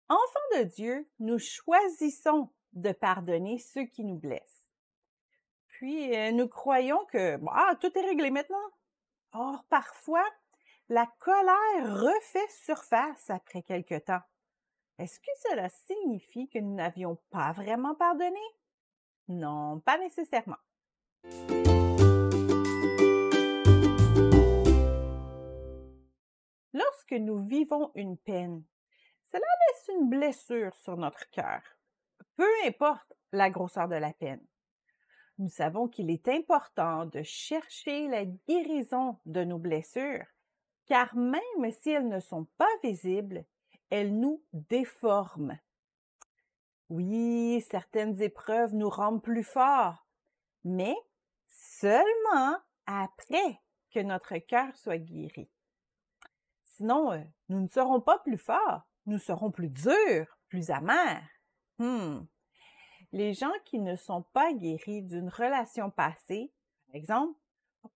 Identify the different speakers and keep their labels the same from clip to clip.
Speaker 1: Enfants de Dieu, nous choisissons de pardonner ceux qui nous blessent. Puis, nous croyons que tout est réglé maintenant. Or, parfois, la colère refait surface après quelque temps. Est-ce que cela signifie que nous n'avions pas vraiment pardonné? Non, pas nécessairement. Lorsque nous vivons une peine, cela laisse une blessure sur notre cœur, peu importe la grosseur de la peine. Nous savons qu'il est important de chercher la guérison de nos blessures, car même si elles ne sont pas visibles, elles nous déforment. Oui, certaines épreuves nous rendent plus forts, mais seulement après que notre cœur soit guéri. Sinon, nous ne serons pas plus forts, nous serons plus durs, plus amers. Les gens qui ne sont pas guéris d'une relation passée, par exemple,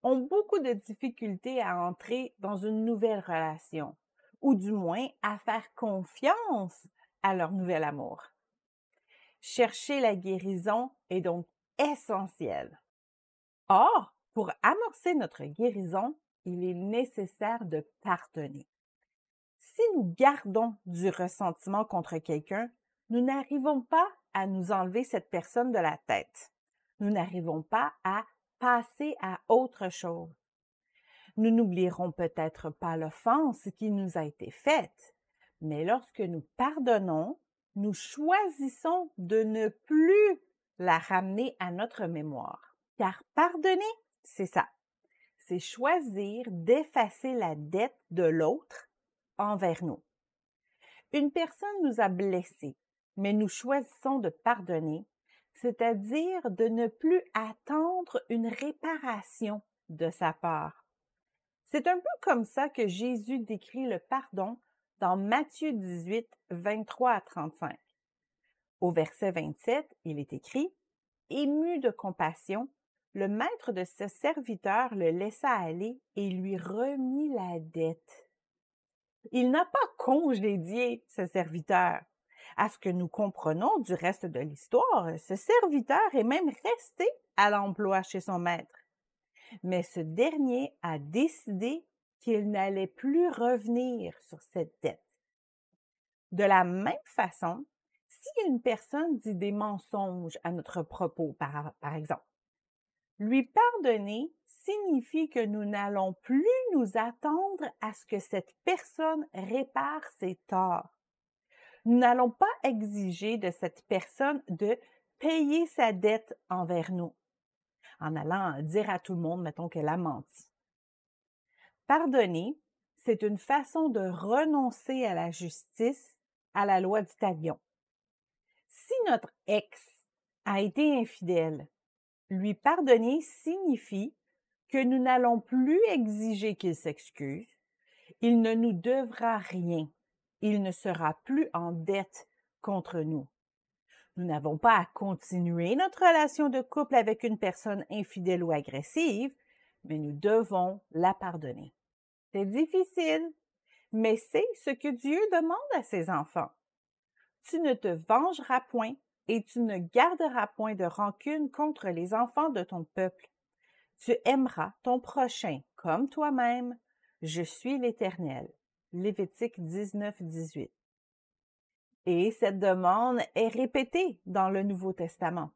Speaker 1: ont beaucoup de difficultés à entrer dans une nouvelle relation, ou du moins à faire confiance à leur nouvel amour. Chercher la guérison est donc essentiel. Or, pour amorcer notre guérison, il est nécessaire de pardonner. Si nous gardons du ressentiment contre quelqu'un, nous n'arrivons pas à nous enlever cette personne de la tête. Nous n'arrivons pas à passer à autre chose. Nous n'oublierons peut-être pas l'offense qui nous a été faite, mais lorsque nous pardonnons, nous choisissons de ne plus la ramener à notre mémoire. Car pardonner, c'est ça. C'est choisir d'effacer la dette de l'autre envers nous. Une personne nous a blessés, mais nous choisissons de pardonner, c'est-à-dire de ne plus attendre une réparation de sa part. C'est un peu comme ça que Jésus décrit le pardon dans Matthieu 18, 23 à 35. Au verset 27, il est écrit « Ému de compassion, le maître de ce serviteur le laissa aller et lui remit la dette. » Il n'a pas congédié ce serviteur. À ce que nous comprenons du reste de l'histoire, ce serviteur est même resté à l'emploi chez son maître. Mais ce dernier a décidé qu'il n'allait plus revenir sur cette dette. De la même façon, si une personne dit des mensonges à notre propos, par exemple, lui pardonner signifie que nous n'allons plus nous attendre à ce que cette personne répare ses torts. Nous n'allons pas exiger de cette personne de payer sa dette envers nous, en allant dire à tout le monde, mettons, qu'elle a menti. Pardonner, c'est une façon de renoncer à la justice, à la loi du talion. Si notre ex a été infidèle, lui pardonner signifie que nous n'allons plus exiger qu'il s'excuse, il ne nous devra rien, il ne sera plus en dette contre nous. Nous n'avons pas à continuer notre relation de couple avec une personne infidèle ou agressive, mais nous devons la pardonner. C'est difficile, mais c'est ce que Dieu demande à ses enfants. Tu ne te vengeras point et tu ne garderas point de rancune contre les enfants de ton peuple. Tu aimeras ton prochain comme toi-même. Je suis l'Éternel. Lévitique 19, 18. Et cette demande est répétée dans le Nouveau Testament.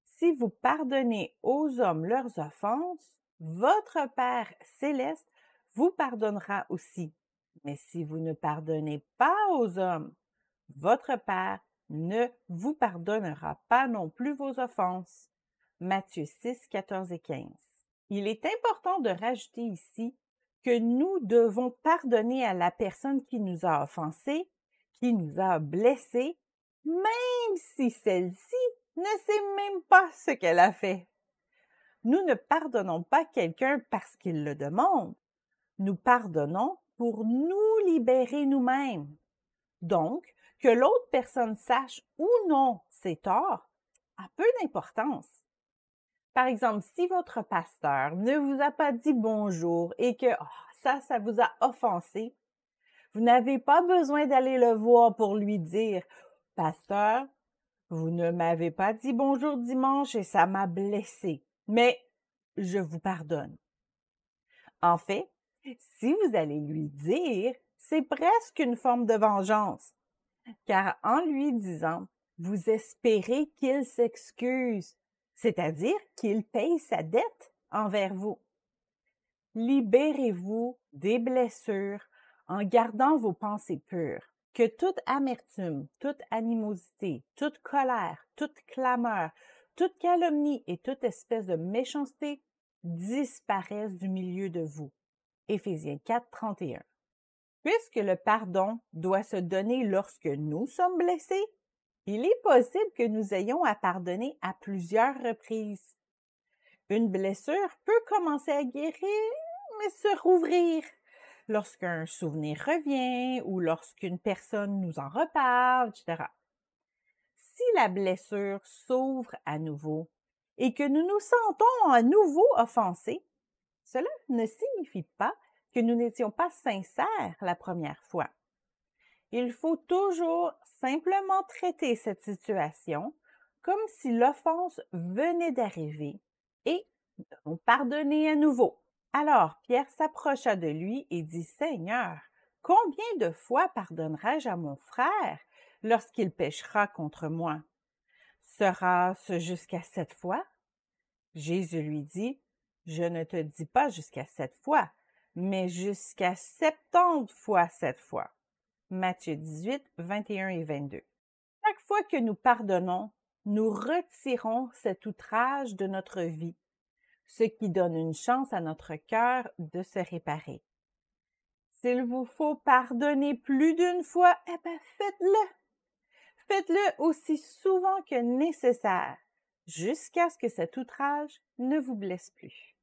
Speaker 1: Si vous pardonnez aux hommes leurs offenses, votre Père céleste vous pardonnera aussi. Mais si vous ne pardonnez pas aux hommes, votre Père ne vous pardonnera pas non plus vos offenses. Matthieu 6, 14 et 15. Il est important de rajouter ici que nous devons pardonner à la personne qui nous a offensés, qui nous a blessés, même si celle-ci ne sait même pas ce qu'elle a fait. Nous ne pardonnons pas quelqu'un parce qu'il le demande. Nous pardonnons pour nous libérer nous-mêmes. Donc, que l'autre personne sache ou non ses torts a peu d'importance. Par exemple, si votre pasteur ne vous a pas dit bonjour et que ça vous a offensé, Vous n'avez pas besoin d'aller le voir pour lui dire « Pasteur, vous ne m'avez pas dit bonjour dimanche et ça m'a blessé, mais je vous pardonne. » En fait, si vous allez lui dire, c'est presque une forme de vengeance, car en lui disant, vous espérez qu'il s'excuse, c'est-à-dire qu'il paye sa dette envers vous. Libérez-vous des blessures en gardant vos pensées pures. Que toute amertume, toute animosité, toute colère, toute clameur, toute calomnie et toute espèce de méchanceté disparaissent du milieu de vous. Éphésiens 4, 31. Puisque le pardon doit se donner lorsque nous sommes blessés, il est possible que nous ayons à pardonner à plusieurs reprises. Une blessure peut commencer à guérir, mais se rouvrir lorsqu'un souvenir revient ou lorsqu'une personne nous en reparle, etc. Si la blessure s'ouvre à nouveau et que nous nous sentons à nouveau offensés, cela ne signifie pas que nous n'étions pas sincères la première fois. Il faut toujours simplement traiter cette situation comme si l'offense venait d'arriver et nous pardonner à nouveau. Alors Pierre s'approcha de lui et dit, « Seigneur, combien de fois pardonnerai-je à mon frère lorsqu'il péchera contre moi? Sera-ce jusqu'à 7 fois? » Jésus lui dit, « Je ne te dis pas jusqu'à 7 fois, mais jusqu'à 70 fois 7 fois. » Matthieu 18, 21 et 22. Chaque fois que nous pardonnons, nous retirons cet outrage de notre vie, ce qui donne une chance à notre cœur de se réparer. S'il vous faut pardonner plus d'une fois, faites-le. Faites-le aussi souvent que nécessaire, jusqu'à ce que cet outrage ne vous blesse plus.